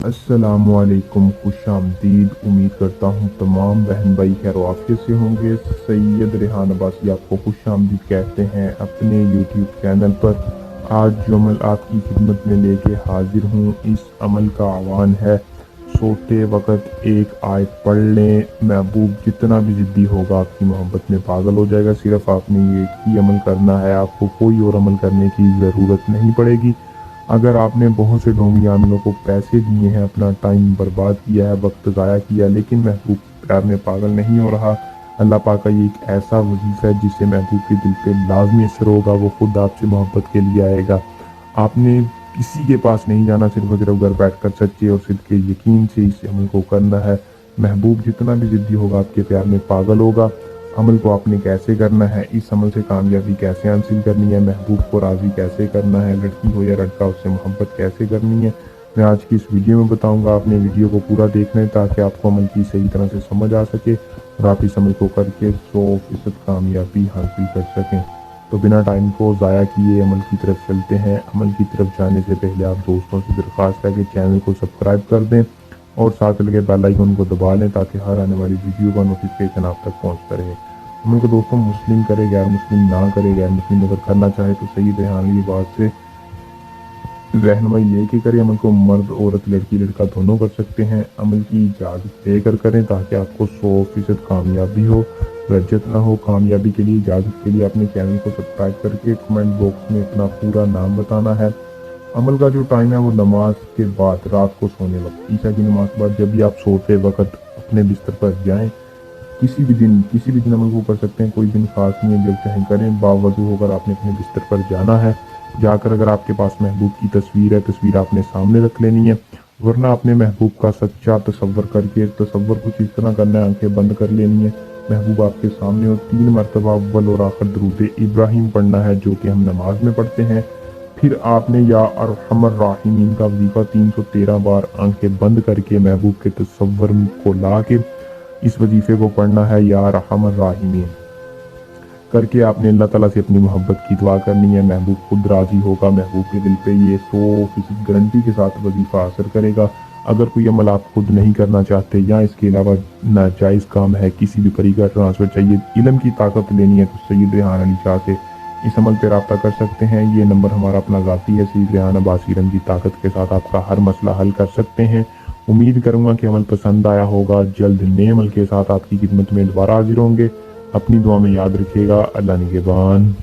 अस्सलामुअलैकुम, खुश आमदीद। उम्मीद करता हूँ तमाम बहन भाई खैर आफियत से होंगे। सैयद रेहान अब्बासी आपको खुश आमदीद कहते हैं अपने यूट्यूब चैनल पर। आज जो अमल आपकी खिदमत में लेके हाजिर हूँ, इस अमल का आह्वान है सोते वक़्त एक आयत पढ़ लें। महबूब जितना भी ज़िद्दी होगा आपकी मोहब्बत में पागल हो जाएगा। सिर्फ आपने एक ही अमल करना है, आपको कोई और अमल करने की ज़रूरत नहीं पड़ेगी। अगर आपने बहुत से ढोंगी आमिलों को पैसे दिए हैं, अपना टाइम बर्बाद किया है, वक्त ज़ाया किया, लेकिन महबूब प्यार में पागल नहीं हो रहा, अल्लाह पाक का ये एक ऐसा वजीफ़ा है जिससे महबूब के दिल पे लाजमी असर होगा। वो खुद आपसे मोहब्बत के लिए आएगा। आपने किसी के पास नहीं जाना, सिर्फ घर बैठ कर सच्चे और सिद्के यकीन से इस अमल को करना है। महबूब जितना भी ज़िद्दी होगा आपके प्यार में पागल होगा। अमल को आपने कैसे करना है, इस अमल से कामयाबी कैसे हासिल करनी है, महबूब को राज़ी कैसे करना है, लड़की हो या लड़का उससे मोहब्बत कैसे करनी है, मैं आज की इस वीडियो में बताऊंगा। आपने वीडियो को पूरा देखना है ताकि आपको अमल की सही तरह से समझ आ सके और आप इस अमल को करके 100% कामयाबी हासिल कर सकें। तो बिना टाइम को ज़ाया किए अमल की तरफ चलते हैं। अमल की तरफ जाने से पहले आप दोस्तों से दरख्वास्त है कि चैनल को सब्सक्राइब कर दें और साथ लगे बेल आइकन को दबा लें ताकि हर आने वाली वीडियो का नोटिफिकेशन आप तक पहुंचता रहे। अमल को दोस्तों मुस्लिम करे, गैर मुस्लिम ना करे। गैर मुस्लिम अगर करना चाहे तो सैयद रेहान की बात से रहनुमाई लेके करें। अमल को मर्द औरत लड़की लड़का दोनों कर सकते हैं। अमल की इजाज़त लेकर करें ताकि आपको 100% कामयाबी हो, रज्जत ना हो। कामयाबी के लिए, इजाज़त के लिए अपने चैनल को सब्सक्राइब करके कमेंट बॉक्स में अपना पूरा नाम बताना है। अमल का जो टाइम है वो नमाज के बाद, रात को सोने वक्त, ईशा की नमाज के बाद, जब भी आप सोते वक्त अपने बिस्तर पर जाएं। किसी भी दिन अमल को कर सकते हैं, कोई दिन खास नहीं है, जब चाहे करें। बावजू होकर आपने अपने बिस्तर पर जाना है। जाकर अगर आपके पास महबूब की तस्वीर है, तस्वीर आपने सामने रख लेनी है, वरना अपने महबूब का सच्चा तसव्वुर करके, तसव्वुर कुछ इस तरह करना है, आंखें बंद कर लेनी है, महबूब आपके सामने, और 3 मरतबा अव्वल और आखिर दुरूद इब्राहिम पढ़ना है जो कि हम नमाज में पढ़ते हैं। फिर आपने या अरहमर राहिमीन का वजीफा 313 बार आंखें बंद करके महबूब के तसव्वुर को ला के इस वजीफे को पढ़ना है। या रहमर राहिमीन करके आपने अल्लाह ताला से अपनी मोहब्बत की दुआ करनी है। महबूब खुद राजी होगा। महबूब के दिल पे ये 100% गारंटी के साथ वजीफा असर करेगा। अगर कोई अमल आप खुद नहीं करना चाहते या इसके अलावा नाजायज़ काम है, किसी भी परी का ट्रांसफ़र चाहिए, इल्म की ताकत लेनी है, तो सैयद रेहान अली शाह से इस अमल पर रब्ता कर सकते हैं। ये नंबर हमारा अपना ज़ाती है। सैयद रेहान अब्बासी इल्म की ताकत के साथ आपका हर मसला हल कर सकते हैं। उम्मीद करूंगा कि अमल पसंद आया होगा। जल्द नए अमल के साथ आपकी खिदमत में दोबारा हाजिर होंगे। अपनी दुआ में याद रखिएगा। अल्लाह निगहबान।